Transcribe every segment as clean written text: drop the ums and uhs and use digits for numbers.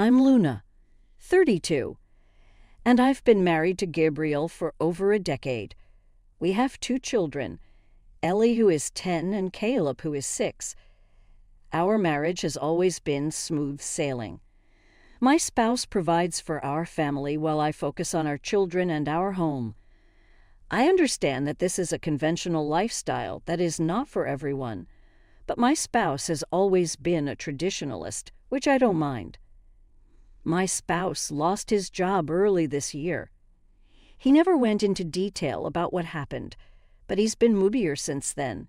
I'm Luna, 32, and I've been married to Gabriel for over a decade. We have 2 children, Ellie, who is 10, and Caleb, who is 6. Our marriage has always been smooth sailing. My spouse provides for our family while I focus on our children and our home. I understand that this is a conventional lifestyle that is not for everyone, but my spouse has always been a traditionalist, which I don't mind. My spouse lost his job early this year. He never went into detail about what happened, but he's been moodier since then.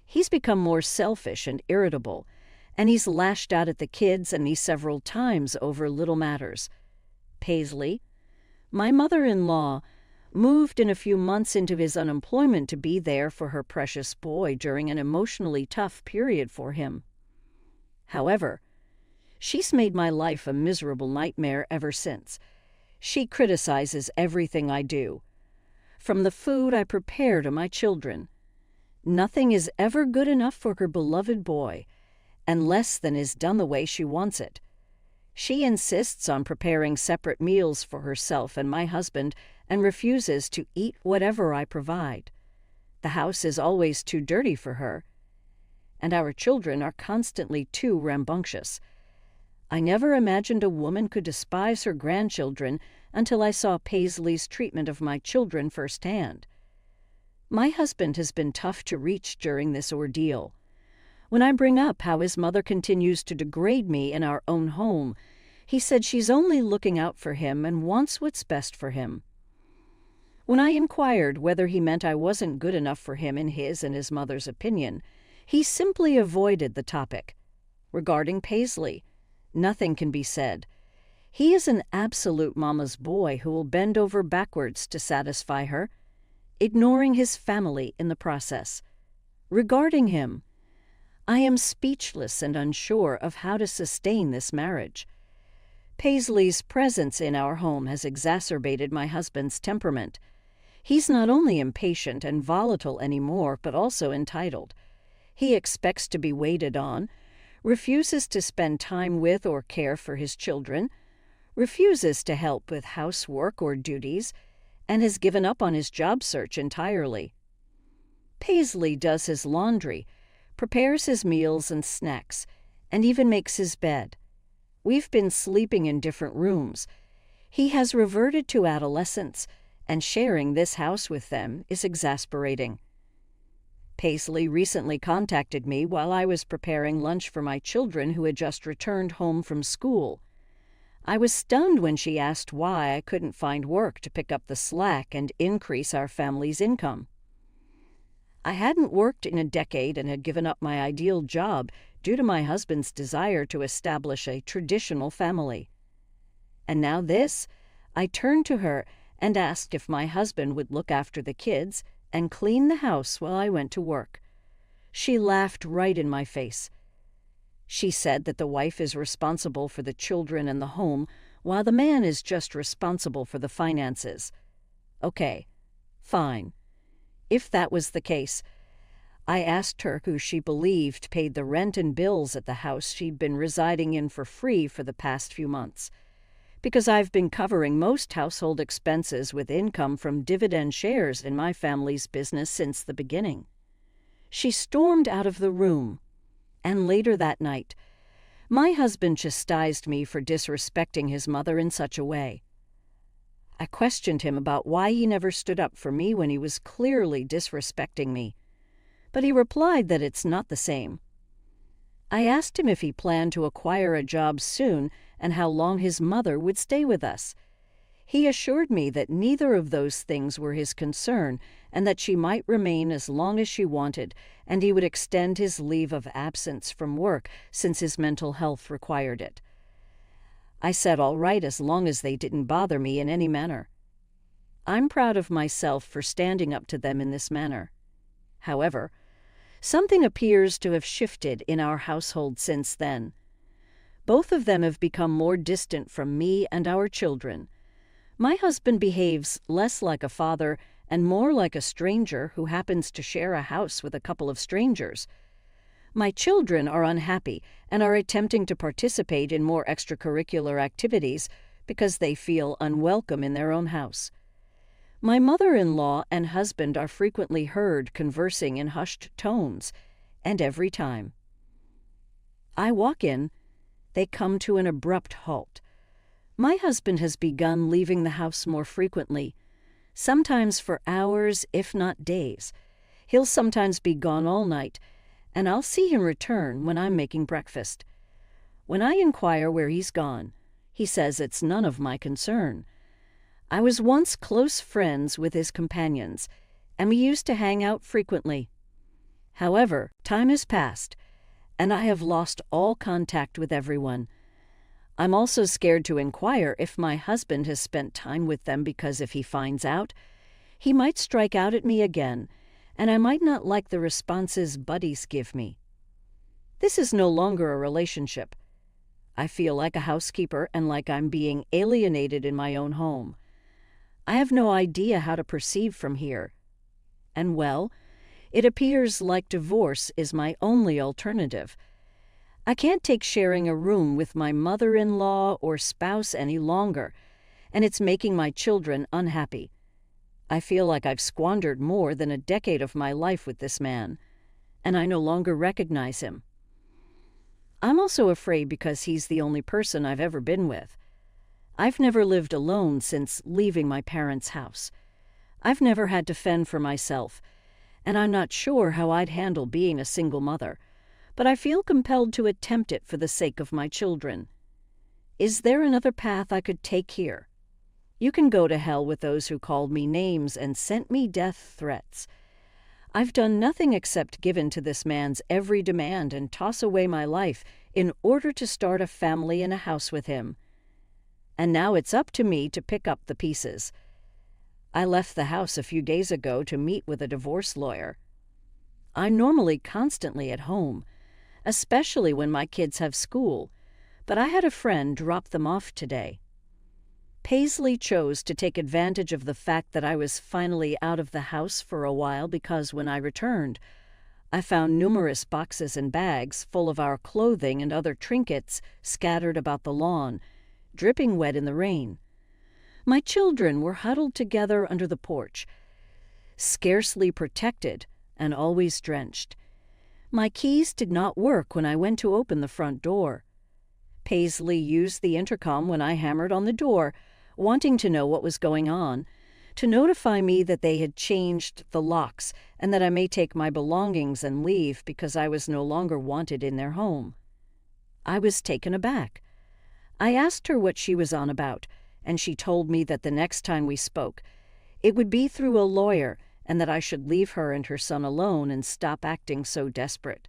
He's become more selfish and irritable, and he's lashed out at the kids and me several times over little matters. Paisley, my mother-in-law, moved in a few months into his unemployment to be there for her precious boy during an emotionally tough period for him. However, she's made my life a miserable nightmare ever since. She criticizes everything I do, from the food I prepare to my children. Nothing is ever good enough for her beloved boy, and less than is done the way she wants it. She insists on preparing separate meals for herself and my husband and refuses to eat whatever I provide. The house is always too dirty for her, and our children are constantly too rambunctious. I never imagined a woman could despise her grandchildren until I saw Paisley's treatment of my children firsthand. My husband has been tough to reach during this ordeal. When I bring up how his mother continues to degrade me in our own home, he said she's only looking out for him and wants what's best for him. When I inquired whether he meant I wasn't good enough for him in his and his mother's opinion, he simply avoided the topic. Regarding Paisley, nothing can be said. He is an absolute mama's boy who will bend over backwards to satisfy her, ignoring his family in the process. Regarding him, I am speechless and unsure of how to sustain this marriage. Paisley's presence in our home has exacerbated my husband's temperament. He's not only impatient and volatile anymore, but also entitled. He expects to be waited on, refuses to spend time with or care for his children, refuses to help with housework or duties, and has given up on his job search entirely. Paisley does his laundry, prepares his meals and snacks, and even makes his bed. We've been sleeping in different rooms. He has reverted to adolescence, and sharing this house with them is exasperating. Paisley recently contacted me while I was preparing lunch for my children who had just returned home from school. I was stunned when she asked why I couldn't find work to pick up the slack and increase our family's income. I hadn't worked in a decade and had given up my ideal job due to my husband's desire to establish a traditional family. And now this, I turned to her and asked if my husband would look after the kids and clean the house while I went to work. She laughed right in my face. She said that the wife is responsible for the children and the home, while the man is just responsible for the finances. Okay, fine. If that was the case, I asked her who she believed paid the rent and bills at the house she'd been residing in for free for the past few months, because I've been covering most household expenses with income from dividend shares in my family's business since the beginning. She stormed out of the room, and later that night, my husband chastised me for disrespecting his mother in such a way. I questioned him about why he never stood up for me when he was clearly disrespecting me, but he replied that it's not the same. I asked him if he planned to acquire a job soon and how long his mother would stay with us. He assured me that neither of those things were his concern and that she might remain as long as she wanted, and he would extend his leave of absence from work since his mental health required it. I said all right as long as they didn't bother me in any manner. I'm proud of myself for standing up to them in this manner. However, something appears to have shifted in our household since then. Both of them have become more distant from me and our children. My husband behaves less like a father and more like a stranger who happens to share a house with a couple of strangers. My children are unhappy and are attempting to participate in more extracurricular activities because they feel unwelcome in their own house. My mother-in-law and husband are frequently heard conversing in hushed tones, and every time I walk in, they come to an abrupt halt. My husband has begun leaving the house more frequently, sometimes for hours, if not days. He'll sometimes be gone all night, and I'll see him return when I'm making breakfast. When I inquire where he's gone, he says it's none of my concern. I was once close friends with his companions, and we used to hang out frequently. However, time has passed, and I have lost all contact with everyone. I'm also scared to inquire if my husband has spent time with them because if he finds out, he might strike out at me again, and I might not like the responses buddies give me. This is no longer a relationship. I feel like a housekeeper and like I'm being alienated in my own home. I have no idea how to proceed from here. And well, it appears like divorce is my only alternative. I can't take sharing a room with my mother-in-law or spouse any longer, and it's making my children unhappy. I feel like I've squandered more than a decade of my life with this man, and I no longer recognize him. I'm also afraid because he's the only person I've ever been with. I've never lived alone since leaving my parents' house. I've never had to fend for myself, and I'm not sure how I'd handle being a single mother, but I feel compelled to attempt it for the sake of my children. Is there another path I could take here? You can go to hell with those who called me names and sent me death threats. I've done nothing except give in to this man's every demand and toss away my life in order to start a family and a house with him. And now it's up to me to pick up the pieces. I left the house a few days ago to meet with a divorce lawyer. I'm normally constantly at home, especially when my kids have school, but I had a friend drop them off today. Paisley chose to take advantage of the fact that I was finally out of the house for a while because when I returned, I found numerous boxes and bags full of our clothing and other trinkets scattered about the lawn, dripping wet in the rain. My children were huddled together under the porch, scarcely protected and always drenched. My keys did not work when I went to open the front door. Paisley used the intercom when I hammered on the door, wanting to know what was going on, to notify me that they had changed the locks and that I may take my belongings and leave because I was no longer wanted in their home. I was taken aback. I asked her what she was on about, and she told me that the next time we spoke, it would be through a lawyer and that I should leave her and her son alone and stop acting so desperate.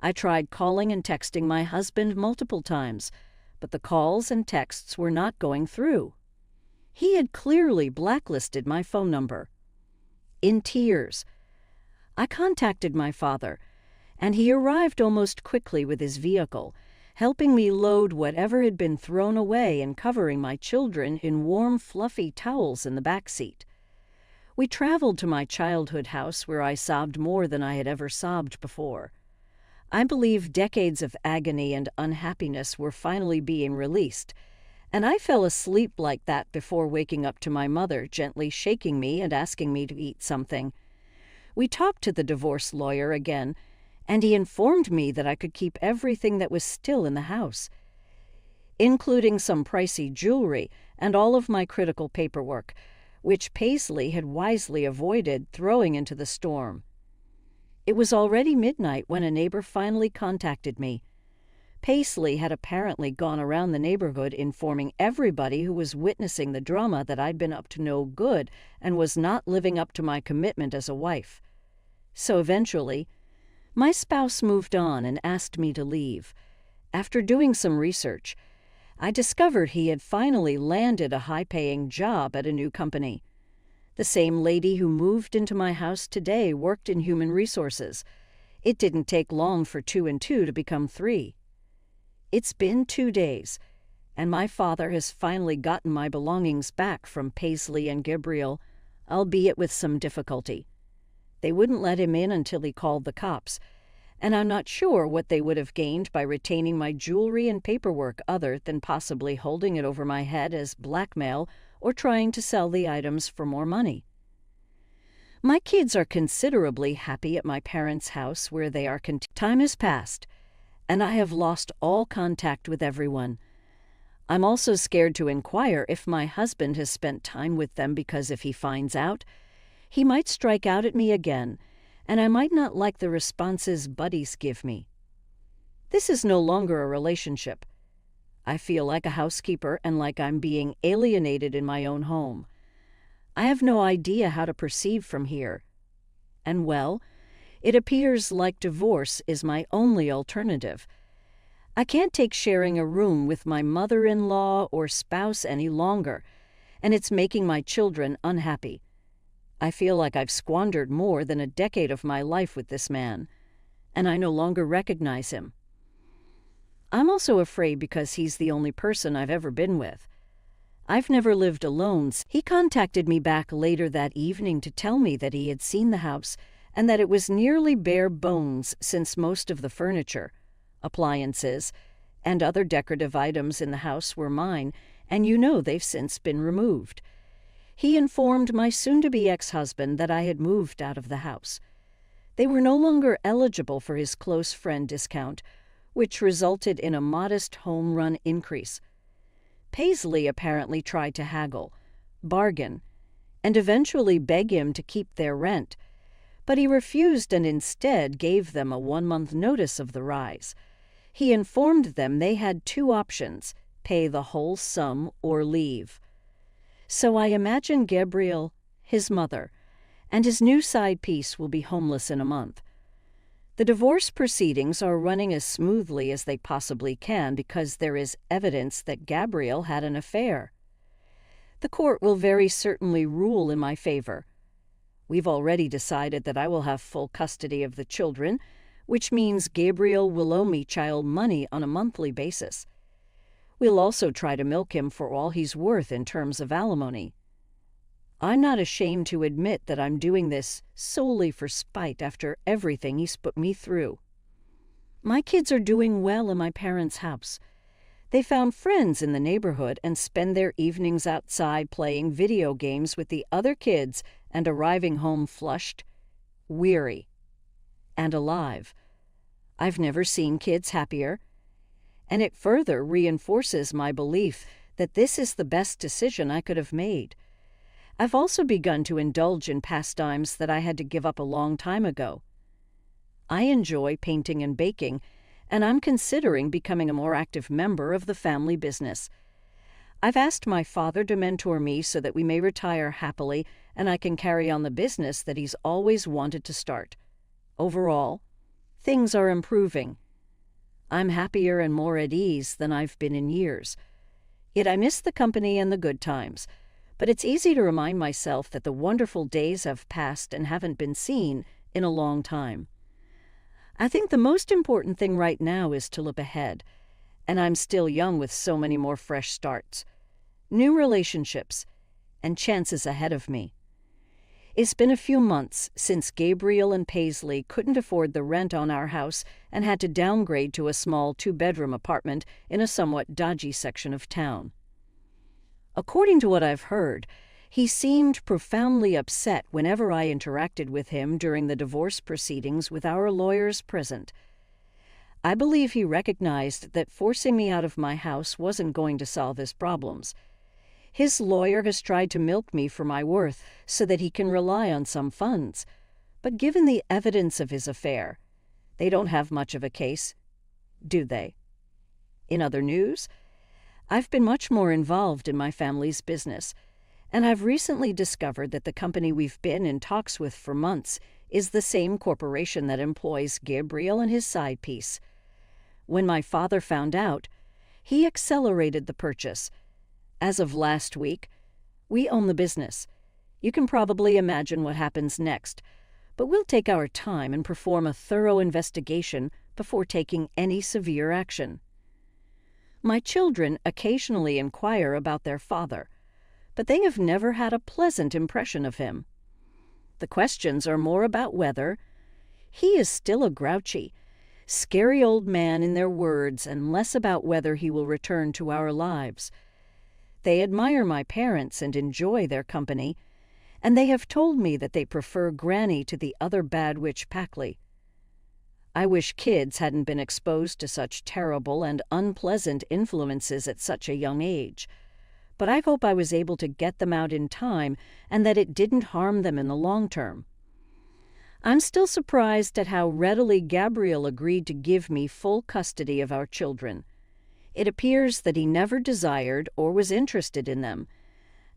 I tried calling and texting my husband multiple times, but the calls and texts were not going through. He had clearly blacklisted my phone number. In tears, I contacted my father, and he arrived almost quickly with his vehicle, helping me load whatever had been thrown away and covering my children in warm, fluffy towels in the back seat. We traveled to my childhood house where I sobbed more than I had ever sobbed before. I believe decades of agony and unhappiness were finally being released, and I fell asleep like that before waking up to my mother gently shaking me and asking me to eat something. We talked to the divorce lawyer again, and he informed me that I could keep everything that was still in the house, including some pricey jewelry and all of my critical paperwork, which Paisley had wisely avoided throwing into the storm. It was already midnight when a neighbor finally contacted me. Paisley had apparently gone around the neighborhood informing everybody who was witnessing the drama that I'd been up to no good and was not living up to my commitment as a wife. So eventually, my spouse moved on and asked me to leave. After doing some research, I discovered he had finally landed a high-paying job at a new company. The same lady who moved into my house today worked in human resources. It didn't take long for 2 and 2 to become 3. It's been 2 days, and my father has finally gotten my belongings back from Paisley and Gabriel, albeit with some difficulty. They wouldn't let him in until he called the cops, and I'm not sure what they would have gained by retaining my jewelry and paperwork other than possibly holding it over my head as blackmail or trying to sell the items for more money. My kids are considerably happy at my parents' house where they are Time has passed, and I have lost all contact with everyone. I'm also scared to inquire if my husband has spent time with them because if he finds out, he might strike out at me again, and I might not like the responses buddies give me. This is no longer a relationship. I feel like a housekeeper and like I'm being alienated in my own home. I have no idea how to proceed from here. And well, it appears like divorce is my only alternative. I can't take sharing a room with my mother-in-law or spouse any longer, and it's making my children unhappy. I feel like I've squandered more than a decade of my life with this man, and I no longer recognize him. I'm also afraid because he's the only person I've ever been with. I've never lived alone. He contacted me back later that evening to tell me that he had seen the house and that it was nearly bare bones since most of the furniture, appliances, and other decorative items in the house were mine, and they've since been removed. He informed my soon-to-be ex-husband that I had moved out of the house. They were no longer eligible for his close friend discount, which resulted in a modest home run increase. Paisley apparently tried to haggle, bargain, and eventually beg him to keep their rent, but he refused and instead gave them a 1-month notice of the rise. He informed them they had 2 options, pay the whole sum or leave. So I imagine Gabriel, his mother, and his new side piece will be homeless in a month. The divorce proceedings are running as smoothly as they possibly can because there is evidence that Gabriel had an affair. The court will very certainly rule in my favor. We've already decided that I will have full custody of the children, which means Gabriel will owe me child money on a monthly basis. We'll also try to milk him for all he's worth in terms of alimony. I'm not ashamed to admit that I'm doing this solely for spite after everything he's put me through. My kids are doing well in my parents' house. They found friends in the neighborhood and spend their evenings outside playing video games with the other kids and arriving home flushed, weary, and alive. I've never seen kids happier, and it further reinforces my belief that this is the best decision I could have made. I've also begun to indulge in pastimes that I had to give up a long time ago. I enjoy painting and baking, and I'm considering becoming a more active member of the family business. I've asked my father to mentor me so that we may retire happily and I can carry on the business that he's always wanted to start. Overall, things are improving. I'm happier and more at ease than I've been in years. Yet I miss the company and the good times. But it's easy to remind myself that the wonderful days have passed and haven't been seen in a long time. I think the most important thing right now is to look ahead, and I'm still young with so many more fresh starts, new relationships, and chances ahead of me. It's been a few months since Gabriel and Paisley couldn't afford the rent on our house and had to downgrade to a small 2-bedroom apartment in a somewhat dodgy section of town. According to what I've heard, he seemed profoundly upset whenever I interacted with him during the divorce proceedings with our lawyers present. I believe he recognized that forcing me out of my house wasn't going to solve his problems. His lawyer has tried to milk me for my worth so that he can rely on some funds, but given the evidence of his affair, they don't have much of a case, do they? In other news, I've been much more involved in my family's business, and I've recently discovered that the company we've been in talks with for months is the same corporation that employs Gabriel and his side piece. When my father found out, he accelerated the purchase. As of last week, we own the business. You can probably imagine what happens next, but we'll take our time and perform a thorough investigation before taking any severe action. My children occasionally inquire about their father, but they have never had a pleasant impression of him. The questions are more about whether he is still a grouchy Scary old man in their words, and less about whether he will return to our lives. They admire my parents and enjoy their company, and they have told me that they prefer Granny to the other bad witch Packley. I wish kids hadn't been exposed to such terrible and unpleasant influences at such a young age, but I hope I was able to get them out in time and that it didn't harm them in the long term. I'm still surprised at how readily Gabriel agreed to give me full custody of our children. It appears that he never desired or was interested in them,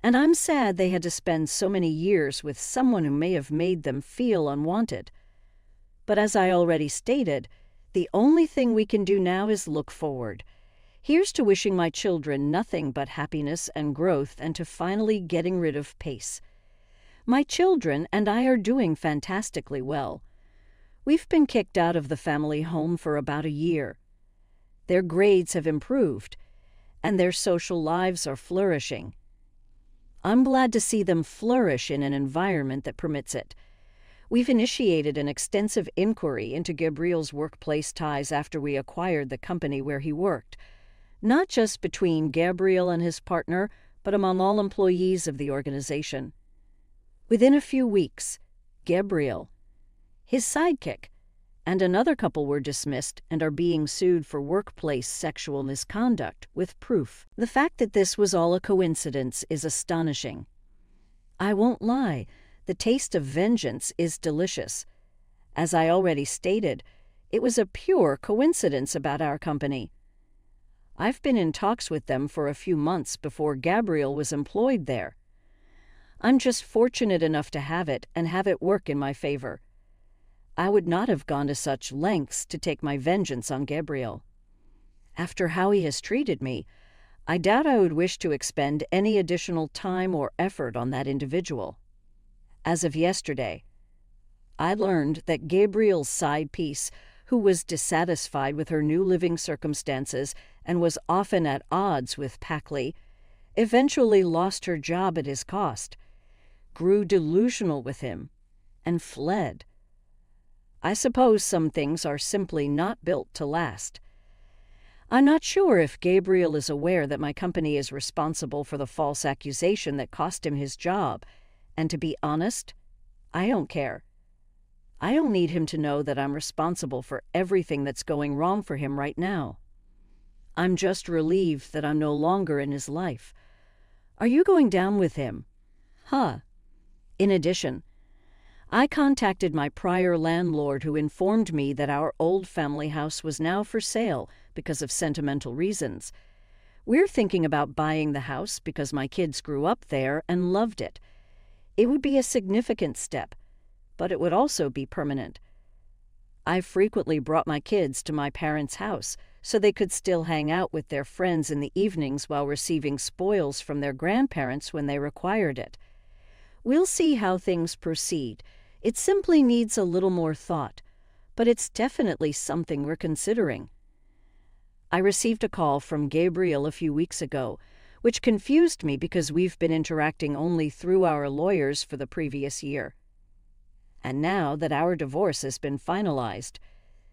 and I'm sad they had to spend so many years with someone who may have made them feel unwanted. But as I already stated, the only thing we can do now is look forward. Here's to wishing my children nothing but happiness and growth, and to finally getting rid of Pace. My children and I are doing fantastically well. We've been kicked out of the family home for about a year. Their grades have improved, and their social lives are flourishing. I'm glad to see them flourish in an environment that permits it. We've initiated an extensive inquiry into Gabriel's workplace ties after we acquired the company where he worked, not just between Gabriel and his partner, but among all employees of the organization. Within a few weeks, Gabriel, his sidekick, and another couple were dismissed and are being sued for workplace sexual misconduct with proof. The fact that this was all a coincidence is astonishing. I won't lie, the taste of vengeance is delicious. As I already stated, it was a pure coincidence about our company. I've been in talks with them for a few months before Gabriel was employed there. I'm just fortunate enough to have it and have it work in my favor. I would not have gone to such lengths to take my vengeance on Gabriel. After how he has treated me, I doubt I would wish to expend any additional time or effort on that individual. As of yesterday, I learned that Gabriel's side piece, who was dissatisfied with her new living circumstances and was often at odds with Packley, eventually lost her job at his cost, grew delusional with him, and fled. I suppose some things are simply not built to last. I'm not sure if Gabriel is aware that my company is responsible for the false accusation that cost him his job, and to be honest, I don't care. I don't need him to know that I'm responsible for everything that's going wrong for him right now. I'm just relieved that I'm no longer in his life. Are you going down with him? In addition, I contacted my prior landlord, who informed me that our old family house was now for sale because of sentimental reasons. We're thinking about buying the house because my kids grew up there and loved it. It would be a significant step, but it would also be permanent. I've frequently brought my kids to my parents' house so they could still hang out with their friends in the evenings while receiving spoils from their grandparents when they required it. We'll see how things proceed. It simply needs a little more thought, but it's definitely something we're considering. I received a call from Gabriel a few weeks ago, which confused me because we've been interacting only through our lawyers for the previous year. And now that our divorce has been finalized,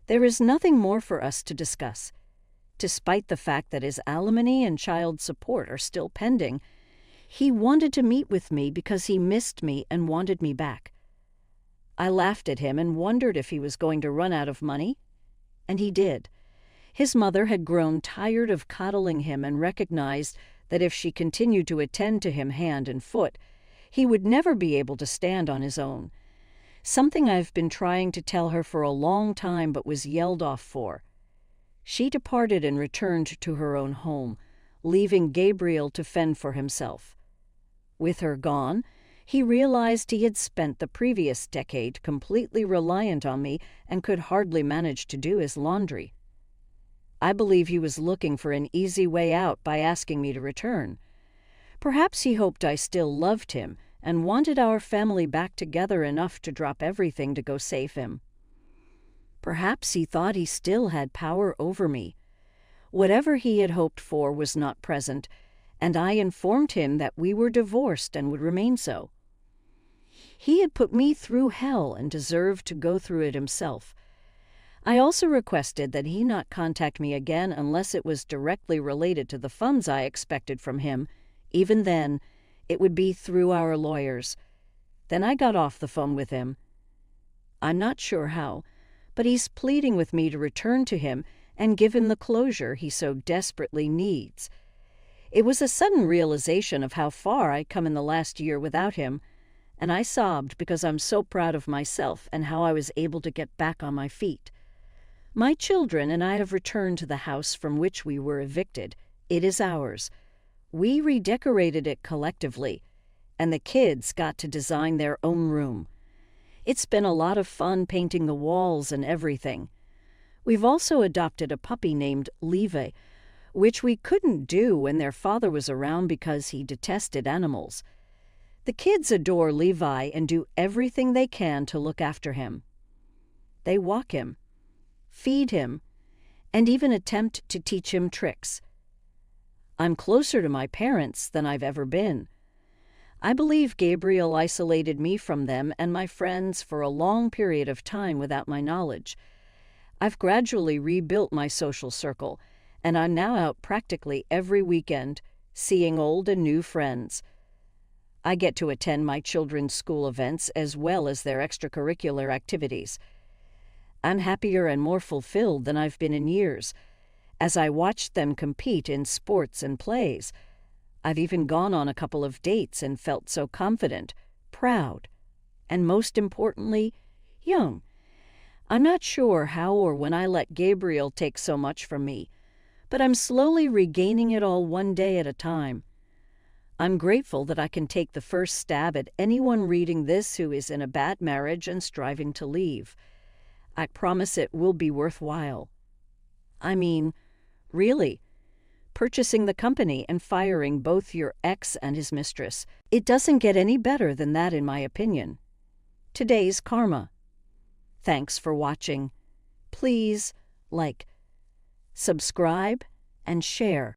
there is nothing more for us to discuss. Despite the fact that his alimony and child support are still pending, he wanted to meet with me because he missed me and wanted me back. I laughed at him and wondered if he was going to run out of money, and he did. His mother had grown tired of coddling him and recognized that if she continued to attend to him hand and foot, he would never be able to stand on his own. Something I've been trying to tell her for a long time but was yelled off for. She departed and returned to her own home, leaving Gabriel to fend for himself. With her gone, he realized he had spent the previous decade completely reliant on me and could hardly manage to do his laundry. I believe he was looking for an easy way out by asking me to return. Perhaps he hoped I still loved him and wanted our family back together enough to drop everything to go save him. Perhaps he thought he still had power over me. Whatever he had hoped for was not present, and I informed him that we were divorced and would remain so. He had put me through hell and deserved to go through it himself. I also requested that he not contact me again unless it was directly related to the funds I expected from him. Even then, it would be through our lawyers. Then I got off the phone with him. I'm not sure how, but he's pleading with me to return to him and give him the closure he so desperately needs. It was a sudden realization of how far I'd come in the last year without him, and I sobbed because I'm so proud of myself and how I was able to get back on my feet. My children and I have returned to the house from which we were evicted. It is ours. We redecorated it collectively, and the kids got to design their own room. It's been a lot of fun painting the walls and everything. We've also adopted a puppy named Levi, which we couldn't do when their father was around because he detested animals. The kids adore Levi and do everything they can to look after him. They walk him, feed him, and even attempt to teach him tricks. I'm closer to my parents than I've ever been. I believe Gabriel isolated me from them and my friends for a long period of time without my knowledge. I've gradually rebuilt my social circle, and I'm now out practically every weekend, seeing old and new friends. I get to attend my children's school events as well as their extracurricular activities. I'm happier and more fulfilled than I've been in years, as I watched them compete in sports and plays. I've even gone on a couple of dates and felt so confident, proud, and most importantly, young. I'm not sure how or when I let Gabriel take so much from me, but I'm slowly regaining it all one day at a time. I'm grateful that I can take the first stab at anyone reading this who is in a bad marriage and striving to leave. I promise it will be worthwhile. I mean, really. Purchasing the company and firing both your ex and his mistress. It doesn't get any better than that in my opinion. Today's karma. Thanks for watching. Please like, subscribe, and share.